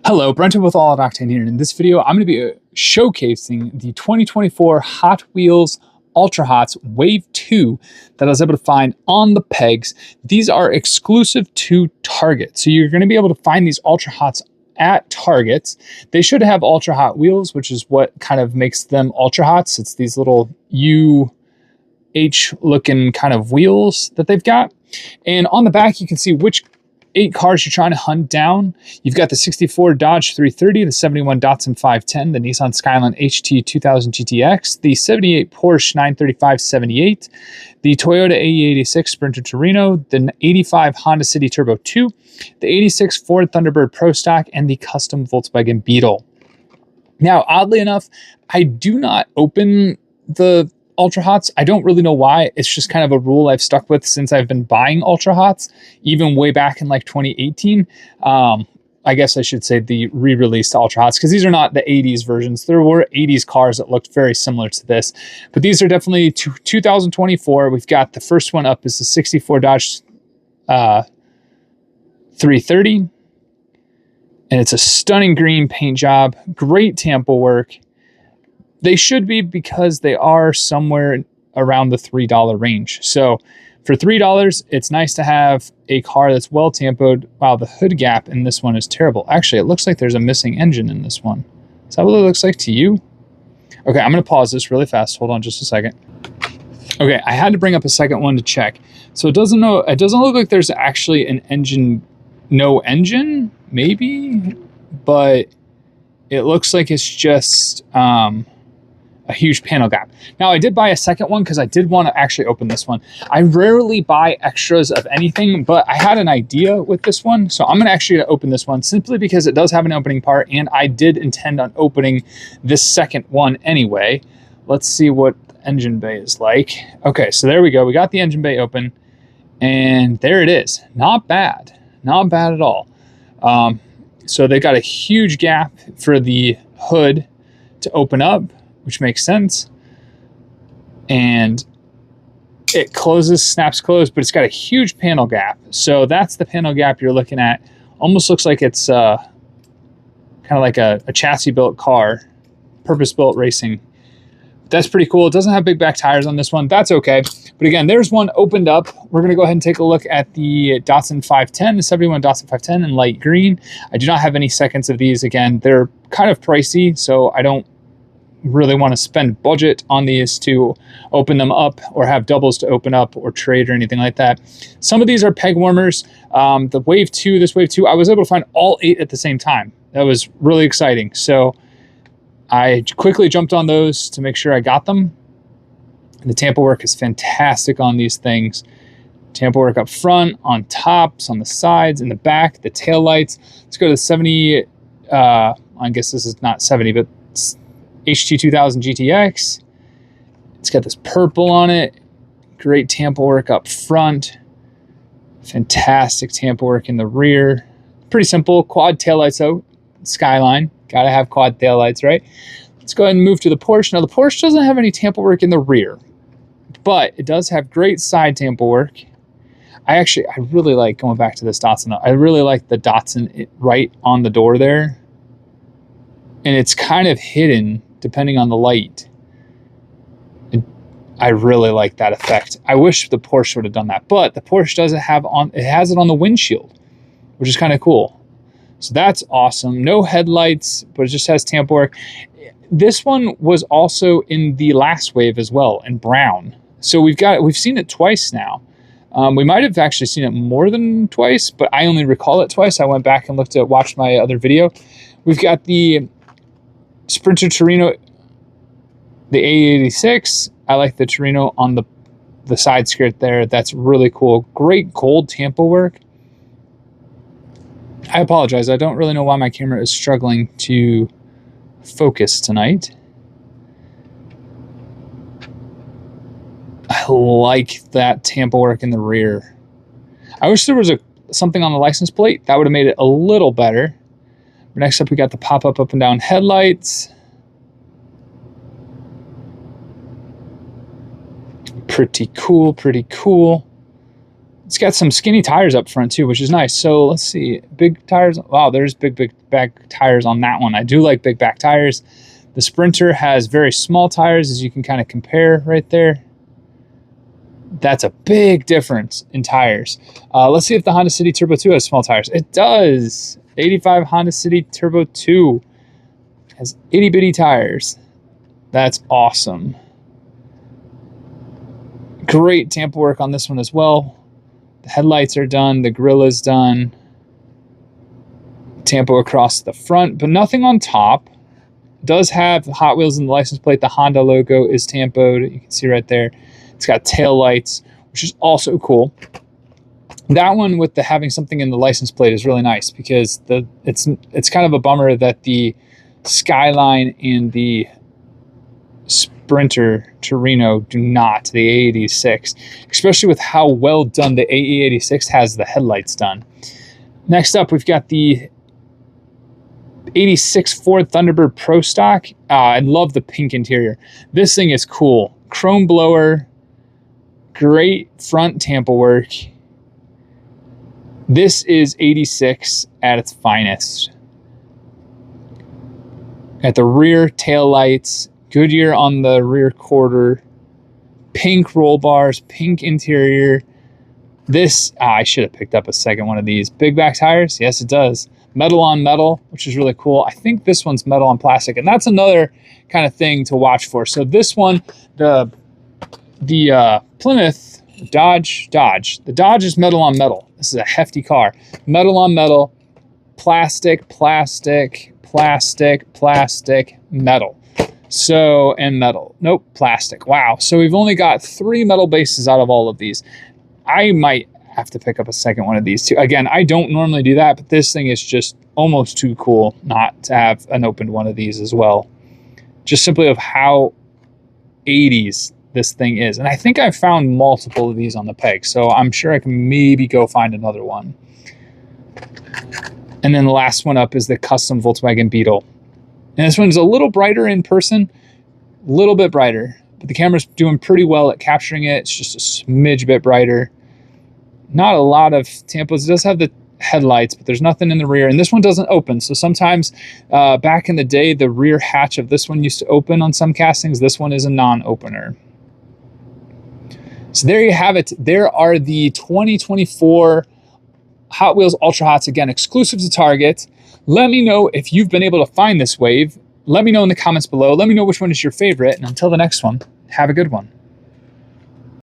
Hello, Brent with All Out Octane here, and in this video I'm going to be showcasing the 2024 Hot Wheels Ultra Hots Wave 2 that I was able to find on the pegs. These are exclusive to Target, so you're going to be able to find these Ultra Hots at Targets. They should have Ultra Hot wheels, which is what kind of makes them Ultra Hots. It's these little UH looking kind of wheels that they've got. And on the back you can see which 8 cars you're trying to hunt down. You've got the 64 Dodge 330, the 71 Datsun 510, the Nissan Skyline H 2000 GTX, the 78 Porsche 935/78, the Toyota AE86 Sprinter Trueno, the 85 Honda City Turbo 2, the 86 Ford Thunderbird Pro Stock, and the Custom Volkswagen Beetle. Now, oddly enough, I do not open the Ultra Hots. I don't really know why. It's just kind of a rule I've stuck with since I've been buying Ultra Hots, even way back in like 2018. I guess I should say the re-released Ultra Hots, because these are not the 80s versions. There were 80s cars that looked very similar to this, but these are definitely 2024. We've got the first one up is the 64 Dodge 330, and it's a stunning green paint job, great tampo work. They should be, because they are somewhere around the $3 range. So for $3, it's nice to have a car that's well tampoed. Wow, the hood gap in this one is terrible. Actually, it looks like there's a missing engine in this one. Is that what it looks like to you? Okay, I'm gonna pause this really fast. Hold on just a second. Okay, I had to bring up a second one to check. So it doesn't look like there's actually an engine, no engine, maybe, but it looks like it's just a huge panel gap. Now, I did buy a second one because I did want to actually open this one. I rarely buy extras of anything, but I had an idea with this one, so I'm going to actually open this one simply because it does have an opening part, and I did intend on opening this second one anyway. Let's see what the engine bay is like. Okay, so there we go. We got the engine bay open, and there it is. Not bad. Not bad at all. So they got a huge gap for the hood to open up, which makes sense. And it closes, snaps closed, but it's got a huge panel gap. So that's the panel gap you're looking at. Almost looks like it's kind of like a chassis built car, purpose built racing. That's pretty cool. It doesn't have big back tires on this one. That's okay. But again, there's one opened up. We're going to go ahead and take a look at the Datsun 510, the 71 Datsun 510 in light green. I do not have any seconds of these. Again, they're kind of pricey, so I don't really want to spend budget on these to open them up or have doubles to open up or trade or anything like that. Some of these are peg warmers. This Wave 2, I was able to find all 8 at the same time. That was really exciting. So I quickly jumped on those to make sure I got them. And the tampo work is fantastic on these things. Tampo work up front, on tops, on the sides, in the back, the tail lights. Let's go to the 70, I guess this is not 70, but H 2000 GTX. It's got this purple on it. Great tampo work up front. Fantastic tampo work in the rear. Pretty simple. Quad taillights though. Skyline. Gotta have quad taillights, right? Let's go ahead and move to the Porsche. Now the Porsche doesn't have any tampo work in the rear, but it does have great side tampo work. I really like, going back to this Datsun, I really like the Datsun right on the door there. And it's kind of hidden depending on the light. I really like that effect. I wish the Porsche would have done that, but the Porsche doesn't have it has it on the windshield, which is kind of cool. So that's awesome. No headlights, but it just has tampo work. This one was also in the last wave as well, in brown. So we've seen it twice now. We might have actually seen it more than twice, but I only recall it twice. I went back and watched my other video. We've got the Sprinter Trueno, the AE86. I like the Trueno on the side skirt there. That's really cool. Great gold tampo work. I apologize. I don't really know why my camera is struggling to focus tonight. I like that tampo work in the rear. I wish there was something on the license plate that would have made it a little better. Next up, we got the pop-up up and down headlights. Pretty cool, pretty cool. It's got some skinny tires up front too, which is nice. So let's see, big tires. Wow, there's big back tires on that one. I do like big back tires. The Sprinter has very small tires, as you can kind of compare right there. That's a big difference in tires. Let's see if the Honda City Turbo 2 has small tires. It does. 85 Honda City Turbo 2 has itty bitty tires. That's awesome. Great tampo work on this one as well. The headlights are done. The grill is done. Tampo across the front, but nothing on top. Does have Hot Wheels in the license plate. The Honda logo is tampoed. You can see right there. It's got tail lights, which is also cool. That one with the having something in the license plate is really nice because it's kind of a bummer that the Skyline and the Sprinter Trueno do not, the AE86, especially with how well done the AE86 has the headlights done. Next up, we've got the 86 Ford Thunderbird Pro Stock. I love the pink interior. This thing is cool. Chrome blower, great front tampo work. This is 86 at its finest. At the rear tail lights, Goodyear on the rear quarter, pink roll bars, pink interior. This, I should have picked up a second one of these. Big back tires, yes it does. Metal on metal, which is really cool. I think this one's metal on plastic, and that's another kind of thing to watch for. So this one, the Plymouth Dodge, the Dodge is metal on metal. This is a hefty car. Metal on metal, plastic, metal. So, and metal. Nope, plastic. Wow. So we've only got 3 metal bases out of all of these. I might have to pick up a second one of these too. Again, I don't normally do that, but this thing is just almost too cool not to have an opened one of these as well. Just simply of how 80s this thing is. And I think I've found multiple of these on the peg, so I'm sure I can maybe go find another one. And then the last one up is the Custom Volkswagen Beetle. And this one's a little brighter in person, a little bit brighter, but the camera's doing pretty well at capturing it. It's just a smidge bit brighter. Not a lot of tampos. It does have the headlights, but there's nothing in the rear. And this one doesn't open. So sometimes back in the day, the rear hatch of this one used to open on some castings. This one is a non-opener. So there you have it. There are the 2024 Hot Wheels Ultra Hots, again, exclusive to Target. Let me know if you've been able to find this wave. Let me know in the comments below. Let me know which one is your favorite. And until the next one, have a good one.